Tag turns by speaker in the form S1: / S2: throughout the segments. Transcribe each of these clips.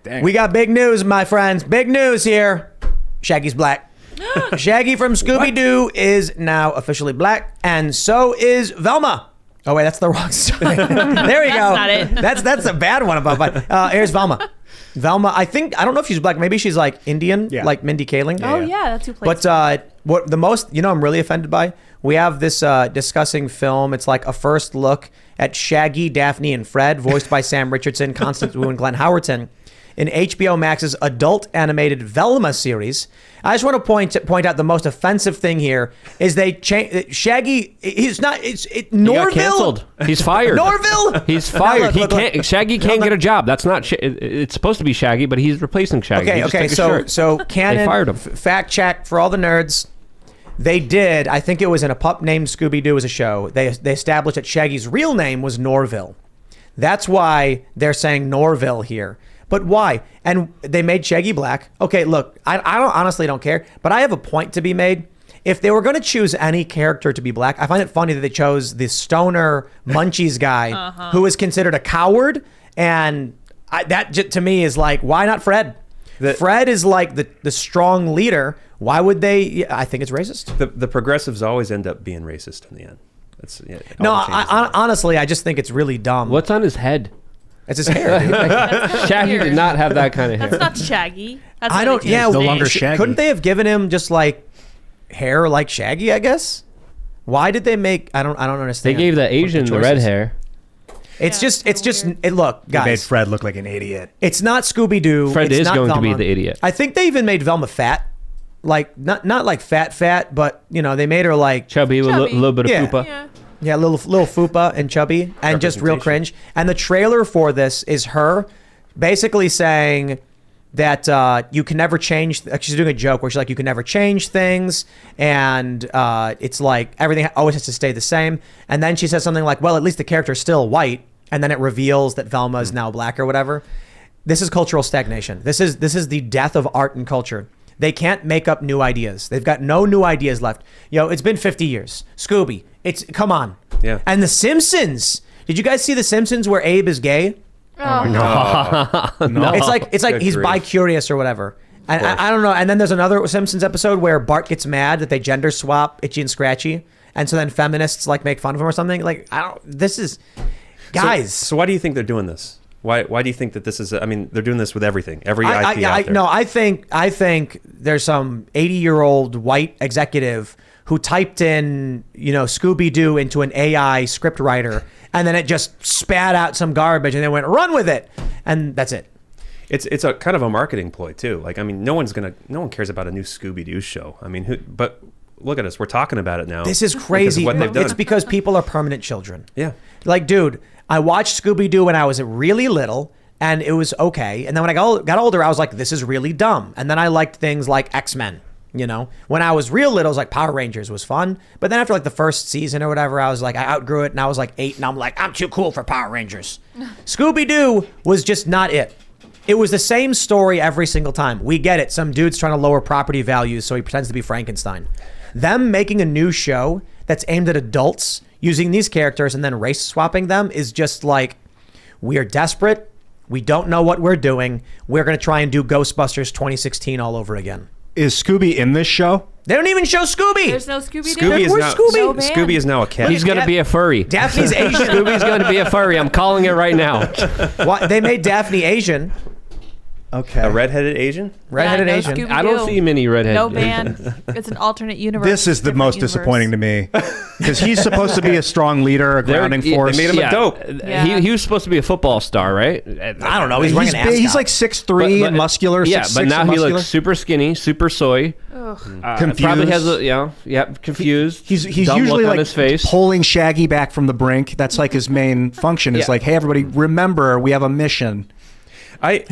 S1: Dang.
S2: We got big news, my friends. Big news here. Shaggy's black. Shaggy from Scooby Doo is now officially black, and so is Velma. Oh wait, that's the wrong story. There we go.
S3: Not it.
S2: That's a bad one about. Here's Velma. Velma, I don't know if she's black. Maybe she's like Indian, like Mindy Kaling.
S3: Oh yeah, that's who plays.
S2: But what the most, I'm really offended by. We have this discussing film. It's like a first look at Shaggy, Daphne, and Fred, voiced by Sam Richardson, Constance Wu, and Glenn Howerton, in HBO Max's adult animated Velma series. I just want to point out the most offensive thing here is they changed Shaggy. He's not. Norville.
S4: He got canceled. He's fired.
S2: Norville.
S4: He's fired.
S2: Look.
S4: Shaggy can't get a job. That's not. It's supposed to be Shaggy, but he's replacing Shaggy.
S2: Okay. So canon.
S4: They fired him.
S2: Fact check for all the nerds. They did. I think it was in A Pup Named Scooby Doo as a show. They established that Shaggy's real name was Norville. That's why they're saying Norville here. But why? And they made Shaggy black. Okay, look, I honestly don't care, but I have a point to be made. If they were going to choose any character to be black, I find it funny that they chose the stoner munchies guy who is considered a coward. And that to me is like, why not Fred? Fred is like the strong leader. Why would they? I think it's racist.
S5: The progressives always end up being racist in the end. That's
S2: honestly, I just think it's really dumb.
S4: What's on his head?
S2: It's his hair.
S4: Shaggy did not have that kind of hair.
S3: That's not Shaggy. That's
S2: I don't. Yeah,
S1: no longer Shaggy.
S2: Couldn't they have given him just like hair like Shaggy? I guess. Why did they make? I don't understand.
S4: They gave the Asian the red hair.
S2: It's just. Look, guys.
S1: They made Fred look like an idiot.
S2: It's not Scooby Doo.
S4: Fred is going
S2: Velma.
S4: to be the idiot.
S2: I think they even made Velma fat. Like not like fat, but they made her like
S4: chubby. With a little bit of fupa.
S2: Yeah, little fupa and chubby and just real cringe. And the trailer for this is her basically saying that you can never change. She's doing a joke where she's like, you can never change things, and it's like everything always has to stay the same. And then she says something like, well, at least the character's still white, and then it reveals that Velma is now black or whatever. This is cultural stagnation. This is the death of art and culture. They can't make up new ideas. They've got no new ideas left. It's been 50 years. Scooby, come on.
S5: Yeah.
S2: And The Simpsons. Did you guys see The Simpsons where Abe is gay?
S3: Oh.
S5: No.
S2: It's like he's bi-curious or whatever. And I don't know. And then there's another Simpsons episode where Bart gets mad that they gender swap Itchy and Scratchy, and so then feminists like make fun of him or something. Like this is, guys.
S5: So why do you think they're doing this? Why do you think that this is? I mean, they're doing this with everything, every IP out there.
S2: No, I think there's some 80-year-old white executive who typed in, Scooby Doo into an AI script writer, and then it just spat out some garbage, and they went, run with it, and that's it.
S5: It's a kind of a marketing ploy too. Like, I mean, no one cares about a new Scooby Doo show. I mean, but look at us, we're talking about it now.
S2: This is crazy.
S5: What they've done.
S2: It's because people are permanent children.
S5: Yeah.
S2: Like, dude, I watched Scooby Doo when I was really little, and it was okay. And then when I got older, I was like, this is really dumb. And then I liked things like X-Men. When I was real little, I was like, Power Rangers was fun. But then after like the first season or whatever, I was like, I outgrew it, and I was like 8, and I'm like, I'm too cool for Power Rangers. Scooby Doo was just not it. It was the same story every single time. We get it. Some dude's trying to lower property values, so he pretends to be Frankenstein. Them making a new show that's aimed at adults using these characters and then race swapping them is just like, we are desperate. We don't know what we're doing. We're going to try and do Ghostbusters 2016 all over again.
S1: Is Scooby in this show?
S2: They don't even show Scooby.
S3: There's no Scooby Doo.
S5: Scooby is now a cat.
S4: He's going to be a furry.
S2: Daphne's Asian.
S4: Scooby's going to be a furry. I'm calling it right now.
S2: They made Daphne Asian.
S1: Okay.
S5: A redheaded Asian?
S2: Redheaded Asian.
S3: Scooby-Doo.
S4: I don't see many redheaded
S3: No band. It's an alternate universe.
S1: This is the
S3: Different
S1: most
S3: universe.
S1: disappointing to me because he's supposed to be a strong leader, a grounding force.
S5: They made him a dope.
S3: Yeah.
S4: He was supposed to be a football star, right?
S2: I don't know. He's wearing an ascot.
S1: He's like 6'3" and muscular.
S4: Yeah,
S1: 6'6"
S4: but now
S1: and
S4: he
S1: muscular.
S4: looks super skinny, super soy.
S1: Confused.
S4: Probably has confused.
S1: He's
S4: dumb
S1: usually
S4: look on
S1: like
S4: his face.
S1: pulling Shaggy back from the brink. That's like his main function. Is like, hey, everybody, remember we have a mission.
S5: I
S2: think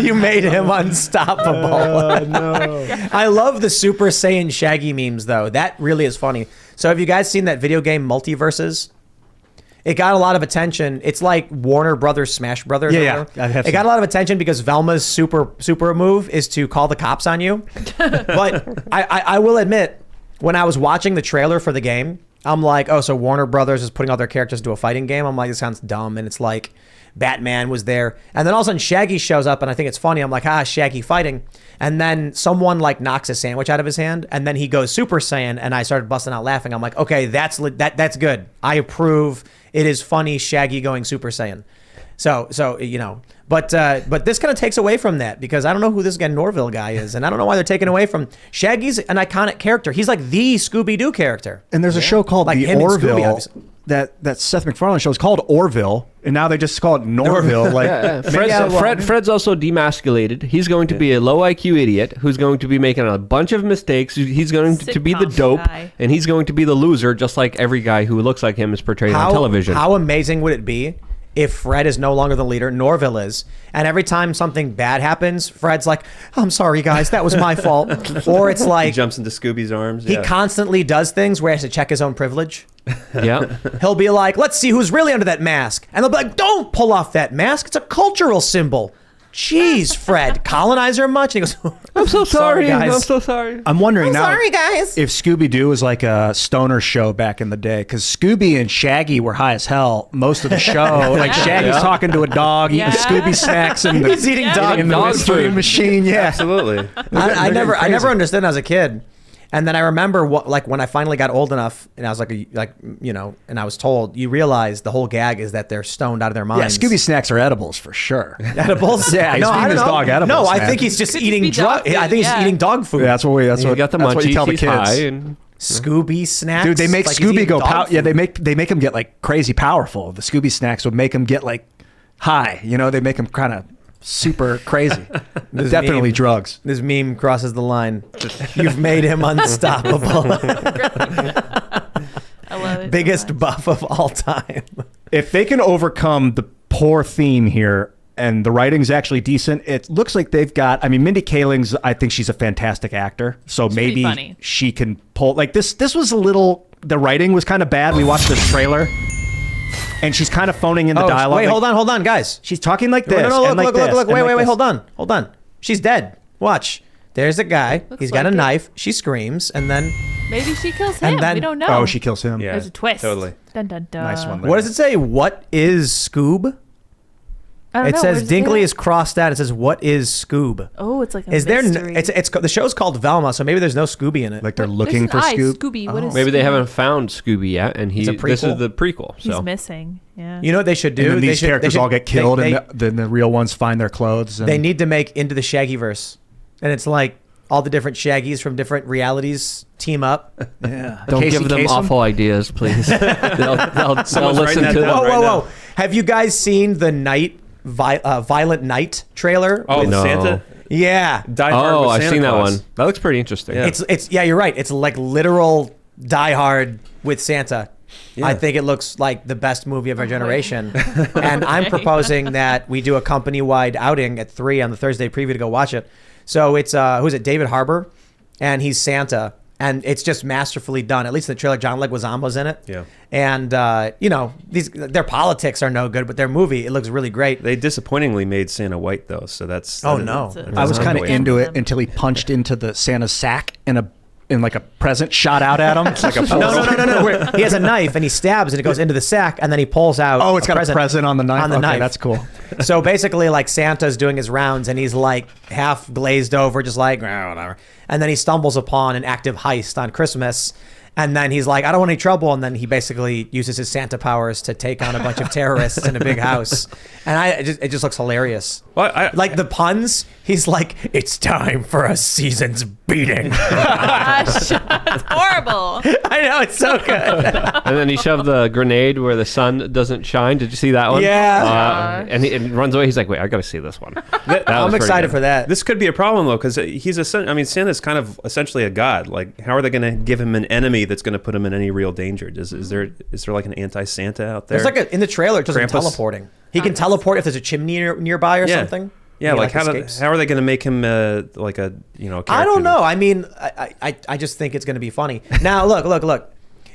S2: you made him unstoppable. No. I love the Super Saiyan Shaggy memes though. That really is funny. So have you guys seen that video game Multiverses? It got a lot of attention. It's like Warner Brothers Smash Brothers.
S1: Yeah.
S2: It got a lot of attention because Velma's super move is to call the cops on you. But I will admit, when I was watching the trailer for the game, I'm like, oh, so Warner Brothers is putting all their characters into a fighting game. I'm like, this sounds dumb. And it's like Batman was there. And then all of a sudden Shaggy shows up and I think it's funny. I'm like, Shaggy fighting. And then someone like knocks a sandwich out of his hand and then he goes Super Saiyan and I started busting out laughing. I'm like, okay, that's good. I approve. It is funny, Shaggy going Super Saiyan. So but this kind of takes away from that because I don't know who this guy Norville guy is, and I don't know why they're taking away from Shaggy's an iconic character. He's like the Scooby Doo character.
S1: And there's a show called
S2: Like
S1: The
S2: him and Scooby,
S1: Orville
S2: obviously.
S1: that Seth MacFarlane show is called Orville, and now they just call it Norville. Like
S4: Fred's also demasculated. He's going to be a low IQ idiot who's going to be making a bunch of mistakes. He's going to be the
S3: Sitcom
S4: dope,
S3: guy.
S4: and he's going to be the loser, just like every guy who looks like him is portrayed on television.
S2: How amazing would it be if Fred is no longer the leader, Norville is, and every time something bad happens, Fred's like, I'm sorry, guys, that was my fault. Or it's
S5: He
S2: like,
S5: jumps into Scooby's arms.
S2: he constantly does things where he has to check his own privilege.
S4: Yeah.
S2: He'll be like, let's see who's really under that mask. And they'll be like, don't pull off that mask. It's a cultural symbol. Jeez, Fred, colonizer much? And he goes,
S4: I'm so sorry.
S2: guys.
S4: I'm so sorry.
S1: I'm wondering now
S2: guys.
S1: if Scooby Doo was like a stoner show back in the day, because Scooby and Shaggy were high as hell most of the show. Like Shaggy's talking to a dog, eating
S3: Yeah.
S1: Scooby snacks, and
S2: He's eating dog
S1: in the
S4: dog
S1: mystery
S4: food.
S1: machine. Yeah,
S5: Absolutely.
S2: I never
S1: crazy.
S2: understood as a kid. And then I remember when I finally got old enough and I was and I was told, you realize the whole gag is that they're stoned out of their
S1: yeah.
S2: minds.
S1: Scooby snacks are edibles for sure.
S2: edibles?
S1: Yeah, he's
S2: no,
S1: feeding
S2: I don't
S1: his
S2: know.
S1: dog edibles,
S2: No, I
S1: man.
S2: think he's just
S3: Could just
S2: eating
S3: be dog
S2: I think
S3: food,
S2: he's
S3: yeah.
S2: eating dog food.
S1: Yeah, that's what
S4: You got the
S1: that's what you
S4: munchies.
S1: tell the
S4: He's
S1: kids.
S4: high and
S2: Scooby snacks.
S1: Dude, they make
S2: Like he's
S1: Scooby
S2: eating
S1: go
S2: dog
S1: Yeah,
S2: food.
S1: they make him get like crazy powerful. The Scooby snacks would make him get like high. You know, they make him kind of super crazy. Definitely
S2: meme.
S1: drugs.
S2: This meme crosses the line. You've made him unstoppable.
S3: I love it.
S2: Biggest buff of all time.
S1: If they can overcome the poor theme here and the writing's actually decent, it looks like they've got, I mean, Mindy Kaling's, I think she's a fantastic actor. So
S3: She's pretty
S1: maybe
S3: funny.
S1: she can pull, like this was a little, the writing was kind of bad. We watched this trailer and she's kind of phoning in the dialogue.
S2: Wait,
S1: like,
S2: hold on, guys.
S1: She's talking like this.
S2: No,
S1: and like
S2: look,
S1: this,
S2: look.
S1: and like
S2: Wait,
S1: this.
S2: hold on. She's dead. Watch. There's a guy.
S3: Looks
S2: He's got a
S3: like it.
S2: knife. She screams, and then
S3: Maybe she kills him.
S2: And then-
S3: We don't know.
S1: Oh, she kills him.
S5: Yeah.
S3: There's a twist.
S5: Totally.
S3: Dun dun dun.
S1: Nice one there.
S2: what does it say? What is Scoob?
S3: I don't
S2: It
S3: know.
S2: says
S3: Where does say
S2: Dinkley
S3: that?
S2: is crossed out. It says, "What is Scoob?"
S3: Oh, it's like a
S2: Is there?
S3: mystery.
S2: It's the show's called Velma, so maybe there's no Scooby in it.
S1: Like they're
S3: This
S1: looking
S3: is
S1: for
S3: I,
S1: Scoop.
S3: Scooby. What is
S4: maybe they
S3: Scooby?
S4: haven't found Scooby yet, and
S2: It's a
S4: this is
S2: prequel?
S4: the prequel.
S3: He's
S4: So
S3: missing. Yeah.
S2: You know what they should do?
S1: And then
S2: They
S1: these
S2: should- they
S1: characters
S2: should-
S1: all get
S2: they-
S1: killed,
S2: they-
S1: and then the real ones find their clothes. And
S2: They need to make Into the Shaggyverse, and it's like all the different Shaggies from different realities team up.
S1: yeah.
S4: don't
S1: Casey
S4: give them
S1: Kasem?
S4: awful ideas, please. they'll
S5: Someone's
S4: listen
S5: writing
S4: to
S5: that
S4: them.
S5: down.
S2: Whoa! Have you guys seen the Violent Night trailer?
S5: Oh,
S2: with-
S4: No.
S5: Santa?
S2: yeah.
S5: Die Hard
S4: Oh,
S5: with
S4: I've
S5: Santa
S4: seen that
S5: Claus.
S4: one. That looks pretty interesting.
S5: Yeah.
S2: It's yeah, you're right. It's like literal Die Hard with Santa.
S5: Yeah.
S2: I think it looks like the best movie of our generation. And I'm proposing that we do a company-wide outing at 3 on the Thursday preview to go watch it. So it's who's it? David Harbour, and he's Santa. And it's just masterfully done. At least in the trailer, John Leguizamo's in it.
S5: Yeah.
S2: And their politics are no good, but their movie, it looks really great.
S5: They disappointingly made Santa white, though, so that's...
S2: Oh,
S5: that-
S2: no.
S5: that
S1: I was
S5: doesn't
S1: kind of
S5: wait.
S1: into it until he punched into the Santa's sack in like a present shot out at him. It's like a
S2: No. Where he has a knife and he stabs and it goes into the sack and then he pulls out.
S1: Oh, it's got a present on the knife.
S2: On the
S1: Okay,
S2: knife.
S1: that's cool.
S2: So basically, like Santa's doing his rounds and he's like half glazed over, just like whatever. And then he stumbles upon an active heist on Christmas. And then he's like, I don't want any trouble. And then he basically uses his Santa powers to take on a bunch of terrorists in a big house. And it just looks hilarious.
S5: Well,
S2: Like the puns, he's like, it's time for a season's beating.
S3: Gosh, that's horrible.
S2: I know, it's so good.
S4: And then he shoved the grenade where the sun doesn't shine. Did you see that one?
S2: Yeah.
S4: And he runs away. He's like, wait, I got to see this one. That was
S2: I'm
S4: pretty
S2: excited
S4: good.
S2: for that.
S5: This could be a problem though, because Santa's kind of essentially a god. Like, how are they going to give him an enemy that's going to put him in any real danger? Is there like an anti-Santa out there?
S2: There's like in the trailer, it does
S5: Krampus?
S2: teleporting. He can teleport if there's a chimney nearby or something.
S5: Yeah,
S2: He,
S5: like how
S2: escapes.
S5: are they going to make him like a character
S2: I don't know. I mean, I just think it's going to be funny. Now, look.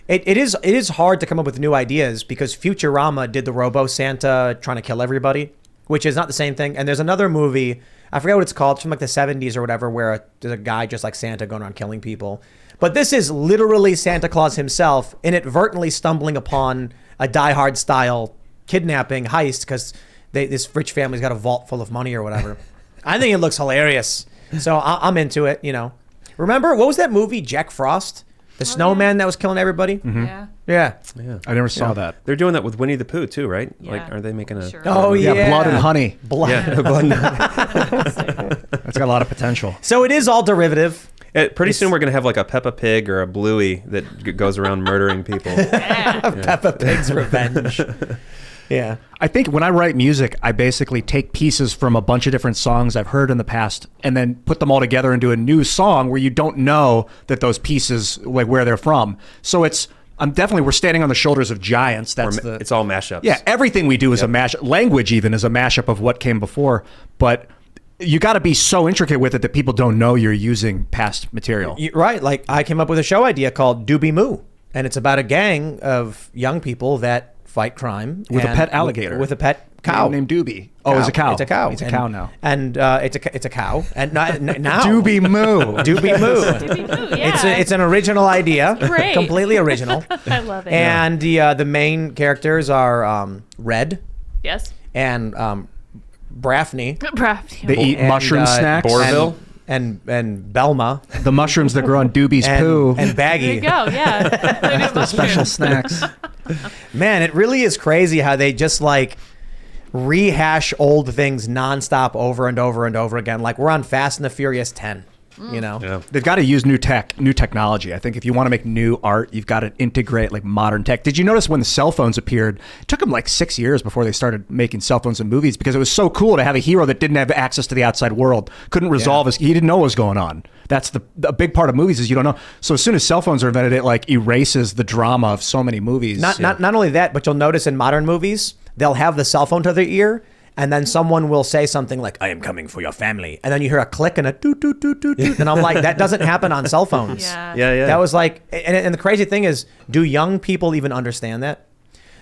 S2: It is hard to come up with new ideas because Futurama did the Robo Santa trying to kill everybody, which is not the same thing. And there's another movie, I forget what it's called, it's from like the 70s or whatever, where there's a guy just like Santa going around killing people. But this is literally Santa Claus himself inadvertently stumbling upon a Die Hard style kidnapping heist because this rich family's got a vault full of money or whatever. I think it looks hilarious. So I'm into it, you know. Remember, what was that movie, Jack Frost? The snowman that was killing everybody?
S3: Yeah.
S2: Yeah.
S5: Yeah.
S1: I never saw that.
S5: They're doing that with Winnie the Pooh too, right?
S3: Yeah.
S5: Like, are they making a?
S3: Sure.
S2: Oh, yeah.
S1: Yeah, blood and honey.
S2: Blood.
S5: Yeah, blood.
S1: That's got a lot of potential.
S2: So it is all derivative.
S5: Pretty soon we're gonna have like a Peppa Pig or a Bluey that goes around murdering people.
S2: Peppa Pig's Revenge. Yeah.
S1: I think when I write music, I basically take pieces from a bunch of different songs I've heard in the past and then put them all together into a new song where you don't know that those pieces, like where they're from. So we're standing on the shoulders of giants.
S5: It's all mashups.
S1: Yeah, everything we do is a mash. Language even is a mashup of what came before. But you got to be so intricate with it that people don't know you're using past material.
S2: Right. Like I came up with a show idea called Doobie Moo. And it's about a gang of young people that fight crime
S1: With a pet alligator.
S2: with a pet cow
S1: Named Doobie. Oh, it's a cow.
S2: It's a cow.
S1: It's a cow now.
S2: And it's a cow. And now
S1: Doobie Moo.
S2: Doobie Moo.
S3: Doobie Moo, yeah.
S2: It's an original idea.
S3: Great.
S2: Completely original.
S3: I love it.
S2: And the main characters are Red
S3: Yes.
S2: and Braffney.
S1: They eat
S2: and,
S1: mushroom snacks.
S5: Boarville.
S2: And Velma
S1: The mushrooms that grow on Doobie's poo.
S2: and
S3: There
S2: Baggy.
S3: you go. Yeah.
S1: The special snacks.
S2: Man, it really is crazy how they just like rehash old things nonstop over and over and over again. Like we're on Fast and the Furious 10, you know?
S5: Yeah.
S1: They've got to use new technology. I think if you want to make new art, you've got to integrate like modern tech. Did you notice when the cell phones appeared, it took them like 6 years before they started making cell phones and movies because it was so cool to have a hero that didn't have access to the outside world, couldn't resolve he didn't know what was going on. That's a big part of movies is you don't know. So as soon as cell phones are invented, it like erases the drama of so many movies.
S2: Not only that, but you'll notice in modern movies, they'll have the cell phone to their ear, and then someone will say something like, "I am coming for your family," and then you hear a click and a doot doot doot doot doot, and I'm like, that doesn't happen on cell phones.
S3: Yeah.
S5: Yeah.
S2: That was like, and the crazy thing is, do young people even understand that?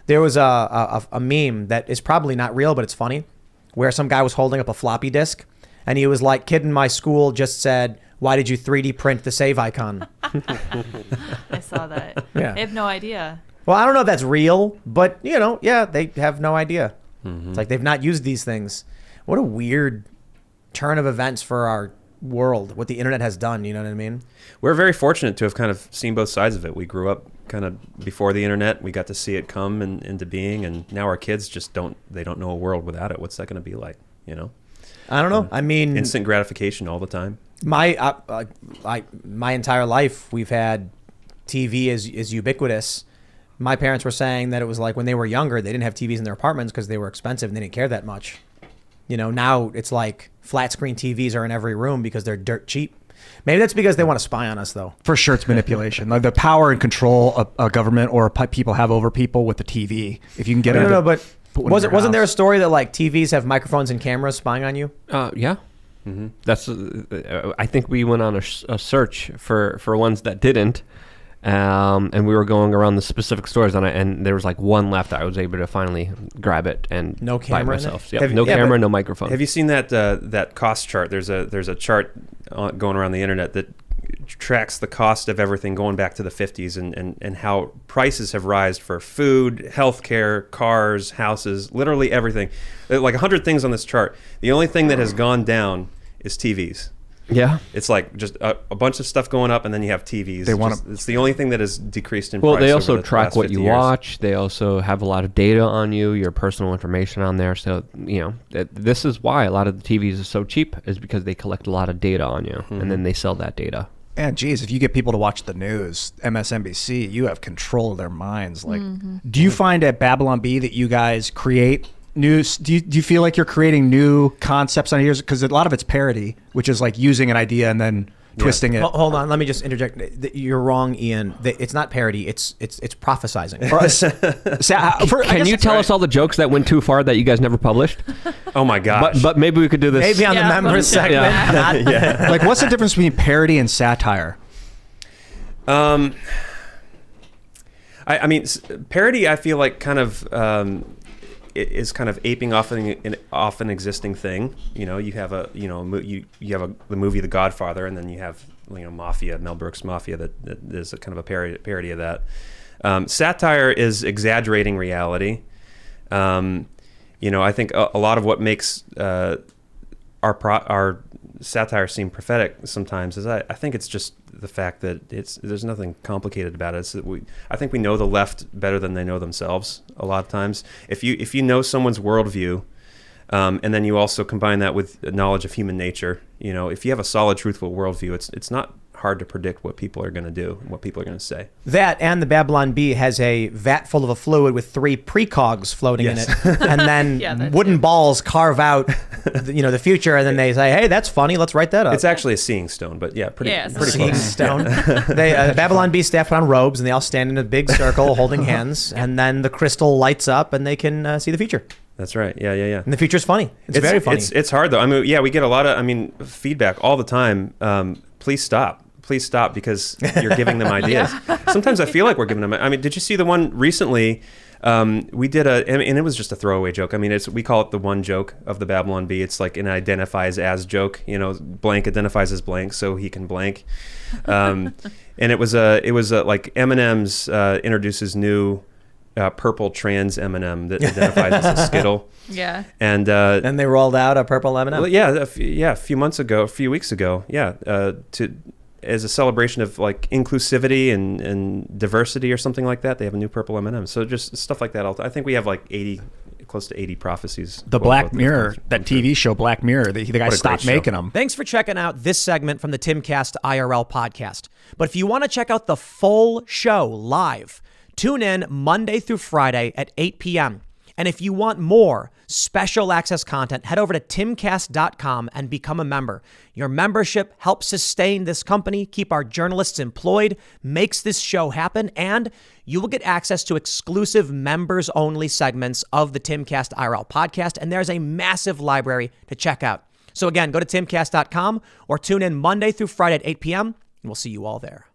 S2: There was a meme that is probably not real, but it's funny, where some guy was holding up a floppy disk, and he was like, "Kid in my school just said, why did you 3D print the save icon?"
S3: I saw that.
S2: Yeah.
S3: I have no idea.
S2: Well, I don't know if that's real, but you know, yeah, they have no idea. It's like they've not used these things. What a weird turn of events for our world, what the internet has done, you know what I mean?
S5: We're very fortunate to have kind of seen both sides of it. We grew up kind of before the internet. We got to see it come into being, and now our kids just don't know a world without it. What's that going to be like, you know?
S2: I don't know. I mean,
S5: Instant gratification all the time.
S2: my entire life we've had TV is ubiquitous. My parents were saying that it was like when they were younger, they didn't have TVs in their apartments because they were expensive and they didn't care that much. You know, now it's like flat screen TVs are in every room because they're dirt cheap. Maybe that's because they want to spy on us, though.
S1: For sure, it's manipulation. Like the power and control a government or people have over people with the TV. If you can get it.
S2: No, but wasn't there a story that like TVs have microphones and cameras spying on you?
S4: Yeah. That's. I think we went on a search for ones that didn't, and we were going around the specific stores on it, and there was like one left. I was able to finally grab it and
S2: No
S4: buy it
S2: camera in it?
S4: myself. Yeah,
S5: Have-
S4: no
S5: yeah,
S4: camera,
S5: but
S4: no microphone.
S5: Have you seen that cost chart? There's a chart going around the internet that tracks the cost of everything going back to the 50s and how prices have risen for food, healthcare, cars, houses, literally everything. There are like 100 things on this chart. The only thing that has gone down is TVs.
S4: Yeah.
S5: It's like just a bunch of stuff going up, and then you have TVs. It's the only thing that has decreased in price.
S4: Well, they also
S5: over the
S4: track
S5: last
S4: what
S5: 50
S4: you
S5: years.
S4: watch. They also have a lot of data on you, your personal information on there. So, you know, this is why a lot of the TVs are so cheap, is because they collect a lot of data on you, and then they sell that data.
S1: And geez, if you get people to watch the news, MSNBC, you have control of their minds. Like, do you find at Babylon Bee that you guys create news? Do you feel like you're creating new concepts on yours? Because a lot of it's parody, which is like using an idea and then twisting it.
S2: Hold on, let me just interject. You're wrong, Ian. It's not parody. It's prophesizing.
S4: Can you tell us all the jokes that went too far that you guys never published?
S5: Oh my gosh!
S4: But maybe we could do this.
S2: Maybe on the
S3: Yeah,
S2: members
S3: let me
S2: segment.
S3: check
S2: Not-
S1: Like, what's the difference between parody and satire?
S5: I mean, parody. I feel like kind of is kind of aping off an existing thing. You know, you have the movie The Godfather, and then you have Mafia, Mel Brooks Mafia, that is a kind of a parody of that. Satire is exaggerating reality. I think a lot of what makes our satire seem prophetic sometimes is I think it's just the fact that there's nothing complicated about it. I think we know the left better than they know themselves a lot of times. If you know someone's worldview, and then you also combine that with knowledge of human nature, if you have a solid, truthful worldview, it's not hard to predict what people are going to do and what people are going to say.
S2: That and the Babylon Bee has a vat full of a fluid with 3 precogs floating in it, and then wooden balls carve out, the future, and then they say, "Hey, that's funny. Let's write that up."
S5: It's actually a seeing stone, but pretty
S2: seeing
S5: close.
S2: stone. They Babylon Bee staff put on robes, and they all stand in a big circle holding hands, and then the crystal lights up, and they can see the future.
S5: That's right. Yeah.
S2: And the future's funny. It's very funny.
S5: It's hard though. We get a lot of feedback all the time. Please stop, because you're giving them ideas. Sometimes I feel like we're giving them. Did you see the one recently? We did and it was just a throwaway joke. We call it the one joke of the Babylon Bee. It's like an identifies as joke. Blank identifies as blank, so he can blank. And it was like M&M's introduces new purple trans M&M that identifies as a Skittle.
S3: Yeah.
S2: And they rolled out a purple M&M.
S5: Well, a few weeks ago. As a celebration of like inclusivity and diversity or something like that, they have a new purple M&M. So just stuff like that. I think we have like close to 80 prophecies.
S1: The Black Mirror, that TV show Black Mirror, the guy stopped making them.
S2: Thanks for checking out this segment from the Timcast IRL podcast. But if you want to check out the full show live, tune in Monday through Friday at 8 p.m. And if you want more special access content, head over to timcast.com and become a member. Your membership helps sustain this company, keep our journalists employed, makes this show happen, and you will get access to exclusive members-only segments of the Timcast IRL podcast, and there's a massive library to check out. So again, go to timcast.com or tune in Monday through Friday at 8 p.m., and we'll see you all there.